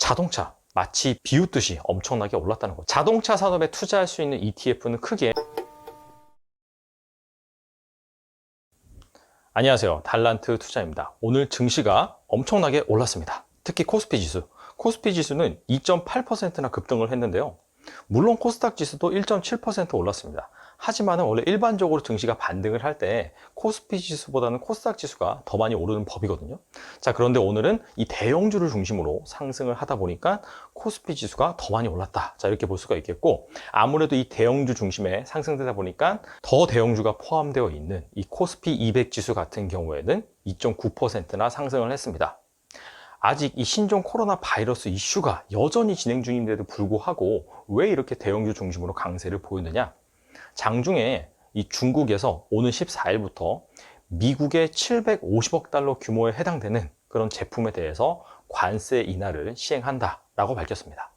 자동차 마치 비웃듯이 엄청나게 올랐다는 거죠. 자동차 산업에 투자할 수 있는 ETF는 크게 안녕하세요, 달란트 투자입니다. 오늘 증시가 엄청나게 올랐습니다. 특히 코스피 지수는 2.8%나 급등을 했는데요. 물론 코스닥 지수도 1.7% 올랐습니다. 하지만 원래 일반적으로 증시가 반등을 할 때 코스피 지수보다는 코스닥 지수가 더 많이 오르는 법이거든요. 자, 그런데 오늘은 이 대형주를 중심으로 상승을 하다 보니까 코스피 지수가 더 많이 올랐다. 자, 이렇게 볼 수가 있겠고, 아무래도 이 대형주 중심에 상승되다 보니까 더 대형주가 포함되어 있는 이 코스피 200 지수 같은 경우에는 2.9%나 상승을 했습니다. 아직 이 신종 코로나 바이러스 이슈가 여전히 진행 중인데도 불구하고 왜 이렇게 대형주 중심으로 강세를 보였느냐? 장중에 이 중국에서 오는 14일부터 미국의 750억 달러 규모에 해당되는 그런 제품에 대해서 관세 인하를 시행한다라고 밝혔습니다.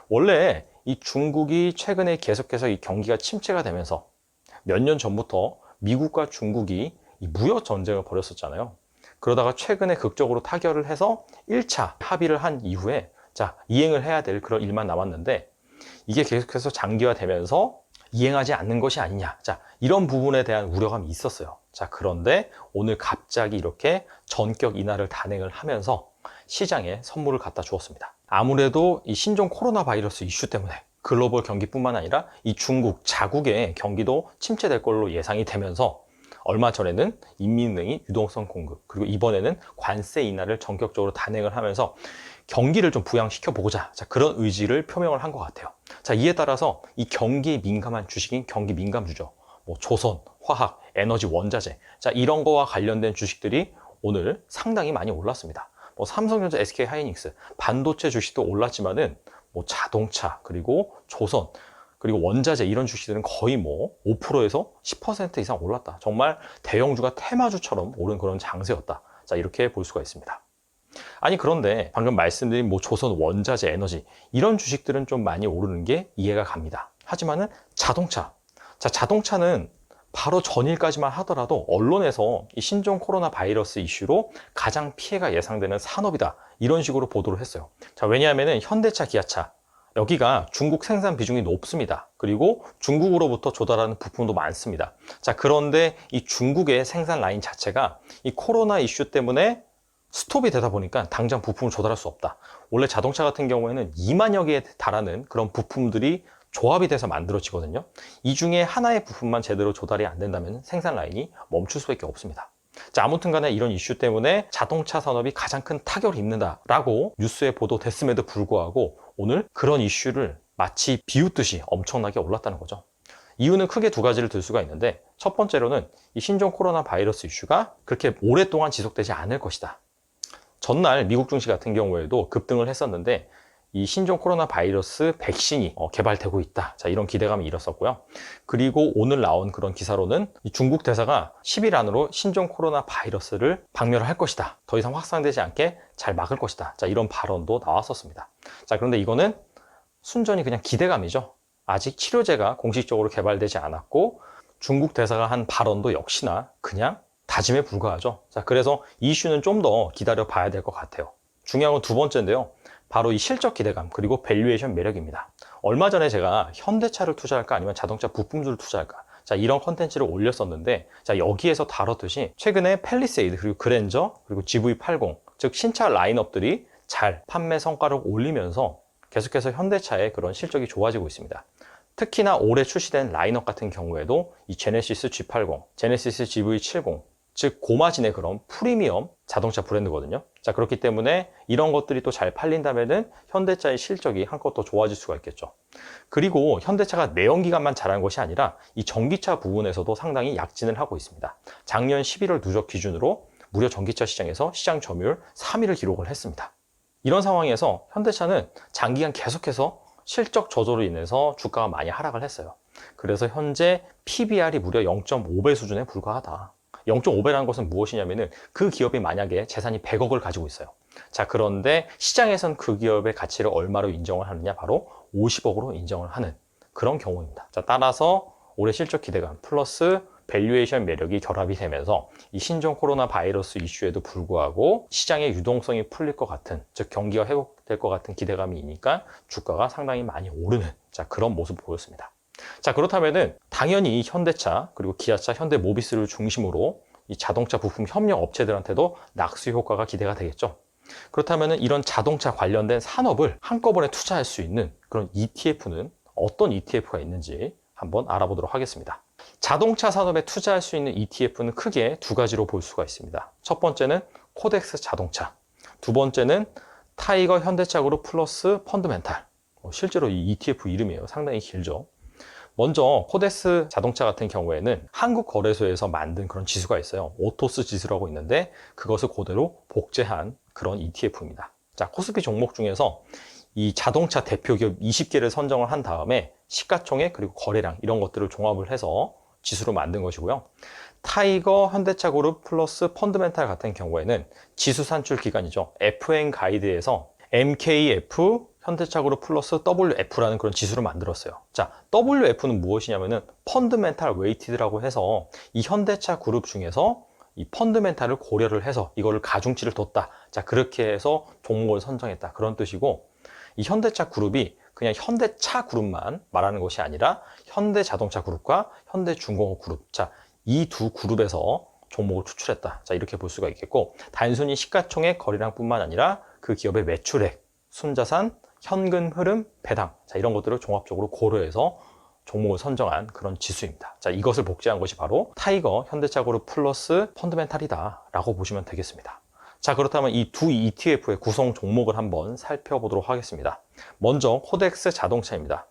원래 이 중국이 최근에 계속해서 이 경기가 침체가 되면서 몇 년 전부터 미국과 중국이 이 무역 전쟁을 벌였었잖아요. 그러다가 최근에 극적으로 타결을 해서 1차 합의를 한 이후에 자, 이행을 해야 될 그런 일만 남았는데 이게 계속해서 장기화되면서 이행하지 않는 것이 아니냐. 자, 이런 부분에 대한 우려감이 있었어요. 자, 그런데 오늘 갑자기 이렇게 전격 인하를 단행을 하면서 시장에 선물을 갖다 주었습니다. 아무래도 이 신종 코로나 바이러스 이슈 때문에 글로벌 경기뿐만 아니라 이 중국, 자국의 경기도 침체될 걸로 예상이 되면서 얼마 전에는 인민은행이 유동성 공급, 그리고 이번에는 관세 인하를 전격적으로 단행을 하면서 경기를 좀 부양시켜 보고자, 자, 그런 의지를 표명을 한 것 같아요. 자, 이에 따라서 이 경기에 민감한 주식인 경기 민감주죠. 뭐 조선, 화학, 에너지, 원자재, 자, 이런 거와 관련된 주식들이 오늘 상당히 많이 올랐습니다. 뭐 삼성전자, SK하이닉스, 반도체 주식도 올랐지만은 뭐 자동차, 그리고 조선, 그리고 원자재 이런 주식들은 거의 뭐 5%에서 10% 이상 올랐다. 정말 대형주가 테마주처럼 오른 그런 장세였다. 자, 이렇게 볼 수가 있습니다. 아니, 그런데 방금 말씀드린 뭐 조선, 원자재, 에너지 이런 주식들은 좀 많이 오르는 게 이해가 갑니다. 하지만은 자동차. 자, 자동차는 바로 전일까지만 하더라도 언론에서 이 신종 코로나 바이러스 이슈로 가장 피해가 예상되는 산업이다. 이런 식으로 보도를 했어요. 자, 왜냐하면은 현대차, 기아차 여기가 중국 생산 비중이 높습니다. 그리고 중국으로부터 조달하는 부품도 많습니다. 자, 그런데 이 중국의 생산 라인 자체가 이 코로나 이슈 때문에 스톱이 되다 보니까 당장 부품을 조달할 수 없다. 원래 자동차 같은 경우에는 2만여 개에 달하는 그런 부품들이 조합이 돼서 만들어지거든요. 이 중에 하나의 부품만 제대로 조달이 안 된다면 생산 라인이 멈출 수밖에 없습니다. 자, 아무튼 간에 이런 이슈 때문에 자동차 산업이 가장 큰 타격을 입는다라고 뉴스에 보도됐음에도 불구하고 오늘 그런 이슈를 마치 비웃듯이 엄청나게 올랐다는 거죠. 이유는 크게 두 가지를 들 수가 있는데, 첫 번째로는 이 신종 코로나 바이러스 이슈가 그렇게 오랫동안 지속되지 않을 것이다. 전날 미국 증시 같은 경우에도 급등을 했었는데 이 신종 코로나 바이러스 백신이 개발되고 있다. 자, 이런 기대감이 일었었고요. 그리고 오늘 나온 그런 기사로는 이 중국 대사가 10일 안으로 신종 코로나 바이러스를 박멸을 할 것이다. 더 이상 확산되지 않게 잘 막을 것이다. 자, 이런 발언도 나왔었습니다. 자, 그런데 이거는 순전히 그냥 기대감이죠. 아직 치료제가 공식적으로 개발되지 않았고 중국 대사가 한 발언도 역시나 그냥 다짐에 불과하죠. 자, 그래서 이슈는 좀 더 기다려 봐야 될 것 같아요. 중요한 건 두 번째인데요. 바로 이 실적 기대감, 그리고 밸류에이션 매력입니다. 얼마 전에 제가 현대차를 투자할까 아니면 자동차 부품주를 투자할까, 자, 이런 컨텐츠를 올렸었는데, 자, 여기에서 다뤘듯이 최근에 팰리세이드, 그리고 그랜저, 그리고 GV80, 즉 신차 라인업들이 잘 판매 성과를 올리면서 계속해서 현대차의 그런 실적이 좋아지고 있습니다. 특히나 올해 출시된 라인업 같은 경우에도 이 제네시스 G80, 제네시스 GV70, 즉 고마진의 그런 프리미엄 자동차 브랜드거든요. 자, 그렇기 때문에 이런 것들이 또 잘 팔린다면은 현대차의 실적이 한껏 더 좋아질 수가 있겠죠. 그리고 현대차가 내연기관만 잘한 것이 아니라 이 전기차 부분에서도 상당히 약진을 하고 있습니다. 작년 11월 누적 기준으로 무려 전기차 시장에서 시장 점유율 3위를 기록을 했습니다. 이런 상황에서 현대차는 장기간 계속해서 실적 저조로 인해서 주가가 많이 하락을 했어요. 그래서 현재 PBR이 무려 0.5배 수준에 불과하다. 0.5배라는 것은 무엇이냐면은 그 기업이 만약에 재산이 100억을 가지고 있어요. 자, 그런데 시장에선 그 기업의 가치를 얼마로 인정을 하느냐? 바로 50억으로 인정을 하는 그런 경우입니다. 자, 따라서 올해 실적 기대감 플러스 밸류에이션 매력이 결합이 되면서 이 신종 코로나 바이러스 이슈에도 불구하고 시장의 유동성이 풀릴 것 같은, 즉 경기가 회복될 것 같은 기대감이 있으니까 주가가 상당히 많이 오르는 그런 모습을 보였습니다. 자, 그렇다면은 당연히 현대차 그리고 기아차, 현대모비스를 중심으로 이 자동차 부품 협력 업체들한테도 낙수 효과가 기대가 되겠죠. 그렇다면은 이런 자동차 관련된 산업을 한꺼번에 투자할 수 있는 그런 ETF는 어떤 ETF가 있는지 한번 알아보도록 하겠습니다. 자동차 산업에 투자할 수 있는 ETF는 크게 두 가지로 볼 수가 있습니다. 첫 번째는 코덱스 자동차, 두 번째는 타이거 현대차그룹 플러스 펀드멘탈. 실제로 이 ETF 이름이에요. 상당히 길죠. 먼저 코덱스 자동차 같은 경우에는 한국 거래소에서 만든 그런 지수가 있어요. 오토스 지수라고 있는데 그것을 그대로 복제한 그런 ETF입니다. 자, 코스피 종목 중에서 이 자동차 대표 기업 20개를 선정을 한 다음에 시가총액 그리고 거래량 이런 것들을 종합을 해서 지수로 만든 것이고요. 타이거 현대차그룹 플러스 펀드멘탈 같은 경우에는 지수 산출 기관이죠. FN 가이드에서 MKF 현대차그룹 플러스 WF라는 그런 지수를 만들었어요. 자, WF는 무엇이냐면은 펀드멘탈 웨이티드라고 해서 이 현대차 그룹 중에서 이 펀드멘탈을 고려를 해서 이거를 가중치를 뒀다. 자, 그렇게 해서 종목을 선정했다. 그런 뜻이고, 이 현대차 그룹이 그냥 현대차 그룹만 말하는 것이 아니라 현대자동차 그룹과 현대중공업 그룹. 자, 이 두 그룹에서 종목을 추출했다. 자, 이렇게 볼 수가 있겠고, 단순히 시가총액 거래량뿐만 아니라 그 기업의 매출액, 순자산, 현금 흐름, 배당. 자, 이런 것들을 종합적으로 고려해서 종목을 선정한 그런 지수입니다. 자, 이것을 복제한 것이 바로 타이거 현대차그룹 플러스 펀드멘탈이다 라고 보시면 되겠습니다. 자, 그렇다면 이 두 ETF의 구성 종목을 한번 살펴보도록 하겠습니다. 먼저 코덱스 자동차입니다.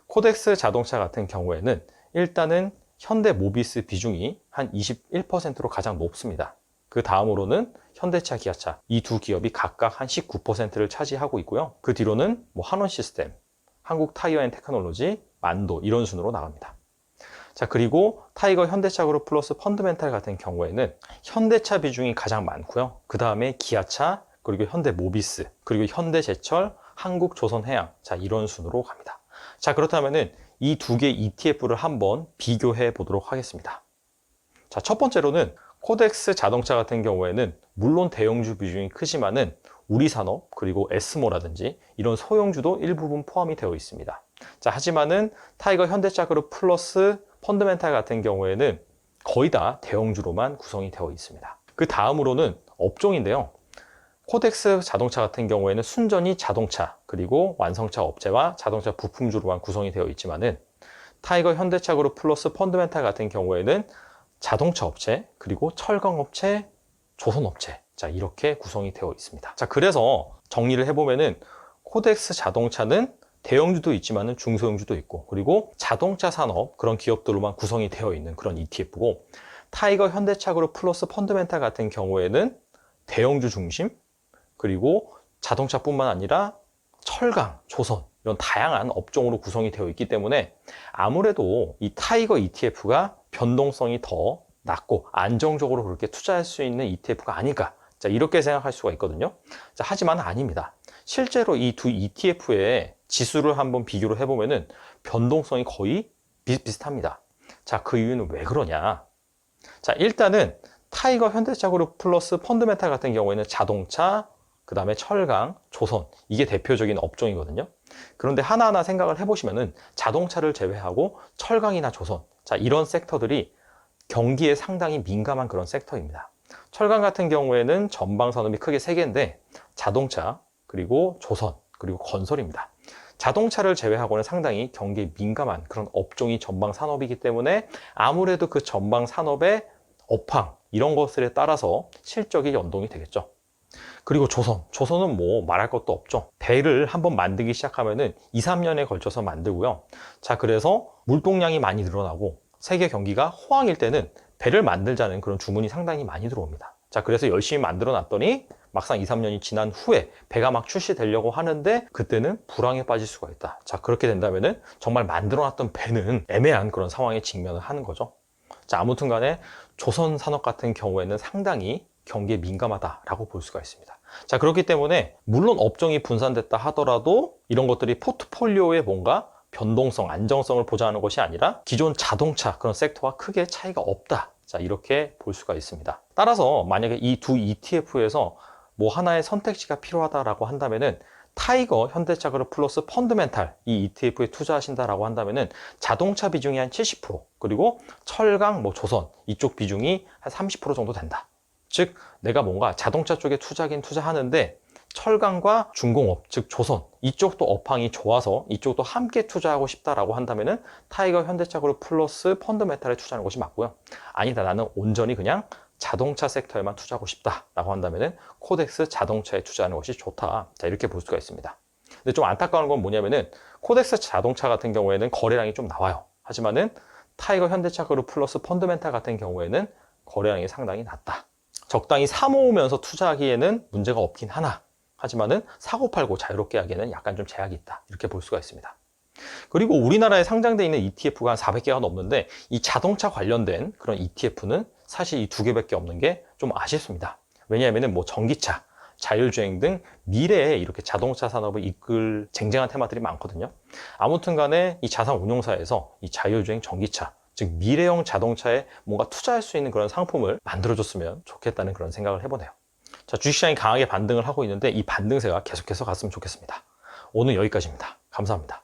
코덱스 자동차 같은 경우에는 일단은 현대모비스 비중이 한 21%로 가장 높습니다. 그 다음으로는 현대차, 기아차 이 두 기업이 각각 한 19%를 차지하고 있고요. 그 뒤로는 한원시스템, 한국타이어앤테크놀로지, 만도 이런 순으로 나갑니다. 자, 그리고 타이거 현대차그룹 플러스 펀드멘탈 같은 경우에는 현대차 비중이 가장 많고요. 그 다음에 기아차, 그리고 현대모비스, 그리고 현대제철, 한국조선해양, 자, 이런 순으로 갑니다. 자, 그렇다면은 이 두 개의 ETF를 한번 비교해 보도록 하겠습니다. 자, 첫 번째로는 코덱스 자동차 같은 경우에는 물론 대형주 비중이 크지만은 우리산업 그리고 에스모라든지 이런 소형주도 일부분 포함이 되어 있습니다. 자, 하지만은 타이거 현대차그룹 플러스 펀드멘탈 같은 경우에는 거의 다 대형주로만 구성이 되어 있습니다. 그 다음으로는 업종인데요. 코덱스 자동차 같은 경우에는 순전히 자동차 그리고 완성차 업체와 자동차 부품주로만 구성이 되어 있지만은 타이거 현대차그룹 플러스 펀드멘탈 같은 경우에는 자동차 업체 그리고 철강 업체, 조선 업체, 자, 이렇게 구성이 되어 있습니다. 자, 그래서 정리를 해보면은 코덱스 자동차는 대형주도 있지만은 중소형주도 있고, 그리고 자동차 산업 그런 기업들로만 구성이 되어 있는 그런 ETF고, 타이거 현대차그룹 플러스 펀드멘탈 같은 경우에는 대형주 중심, 그리고 자동차뿐만 아니라 철강, 조선 이런 다양한 업종으로 구성이 되어 있기 때문에 아무래도 이 타이거 ETF가 변동성이 더 낮고 안정적으로 그렇게 투자할 수 있는 ETF가 아닐까, 자, 이렇게 생각할 수가 있거든요. 자, 하지만 아닙니다. 실제로 이 두 ETF의 지수를 한번 비교를 해보면은 변동성이 거의 비슷비슷합니다. 자, 그 이유는 왜 그러냐? 자, 일단은 타이거 현대차그룹 플러스 펀드멘탈 같은 경우에는 자동차, 그 다음에 철강, 조선 이게 대표적인 업종이거든요. 그런데 하나하나 생각을 해보시면은 자동차를 제외하고 철강이나 조선, 자, 이런 섹터들이 경기에 상당히 민감한 그런 섹터입니다. 철강 같은 경우에는 전방 산업이 크게 세 개인데 자동차, 그리고 조선, 그리고 건설입니다. 자동차를 제외하고는 상당히 경기에 민감한 그런 업종이 전방 산업이기 때문에 아무래도 그 전방 산업의 업황 이런 것들에 따라서 실적이 연동이 되겠죠. 그리고 조선은 뭐 말할 것도 없죠. 배를 한번 만들기 시작하면은 2, 3년에 걸쳐서 만들고요. 자, 그래서 물동량이 많이 늘어나고 세계 경기가 호황일 때는 배를 만들자는 그런 주문이 상당히 많이 들어옵니다. 자, 그래서 열심히 만들어 놨더니 막상 2, 3년이 지난 후에 배가 막 출시되려고 하는데 그때는 불황에 빠질 수가 있다. 자, 그렇게 된다면은 정말 만들어 놨던 배는 애매한 그런 상황에 직면을 하는 거죠. 자, 아무튼 간에 조선 산업 같은 경우에는 상당히 경기에 민감하다라고 볼 수가 있습니다. 자, 그렇기 때문에 물론 업종이 분산됐다 하더라도 이런 것들이 포트폴리오에 뭔가 변동성, 안정성을 보장하는 것이 아니라 기존 자동차 그런 섹터와 크게 차이가 없다. 자, 이렇게 볼 수가 있습니다. 따라서 만약에 이 두 ETF에서 뭐 하나의 선택지가 필요하다라고 한다면은 타이거, 현대차그룹 플러스 펀드멘탈 이 ETF에 투자하신다라고 한다면은 자동차 비중이 한 70%, 그리고 철강, 뭐 조선 이쪽 비중이 한 30% 정도 된다. 즉 내가 뭔가 자동차 쪽에 투자긴 투자하는데 철강과 중공업, 즉 조선 이쪽도 업황이 좋아서 이쪽도 함께 투자하고 싶다라고 한다면은 타이거, 현대차그룹 플러스 펀드멘탈에 투자하는 것이 맞고요. 아니다, 나는 온전히 그냥 자동차 섹터에만 투자하고 싶다라고 한다면은 코덱스 자동차에 투자하는 것이 좋다. 자, 이렇게 볼 수가 있습니다. 근데 좀 안타까운 건 뭐냐면은 코덱스 자동차 같은 경우에는 거래량이 좀 나와요. 하지만은 타이거, 현대차그룹 플러스 펀드멘탈 같은 경우에는 거래량이 상당히 낮다. 적당히 사모으면서 투자하기에는 문제가 없긴 하나, 하지만은 사고팔고 자유롭게 하기에는 약간 좀 제약이 있다. 이렇게 볼 수가 있습니다. 그리고 우리나라에 상장되어 있는 ETF가 한 400개가 넘는데 이 자동차 관련된 그런 ETF는 사실 이 두 개밖에 없는 게 좀 아쉽습니다. 왜냐하면 뭐 전기차, 자율주행 등 미래에 이렇게 자동차 산업을 이끌 쟁쟁한 테마들이 많거든요. 아무튼 간에 이 자산운용사에서 이 자율주행 전기차, 즉 미래형 자동차에 뭔가 투자할 수 있는 그런 상품을 만들어줬으면 좋겠다는 그런 생각을 해보네요. 자, 주식시장이 강하게 반등을 하고 있는데 이 반등세가 계속해서 갔으면 좋겠습니다. 오늘 여기까지입니다. 감사합니다.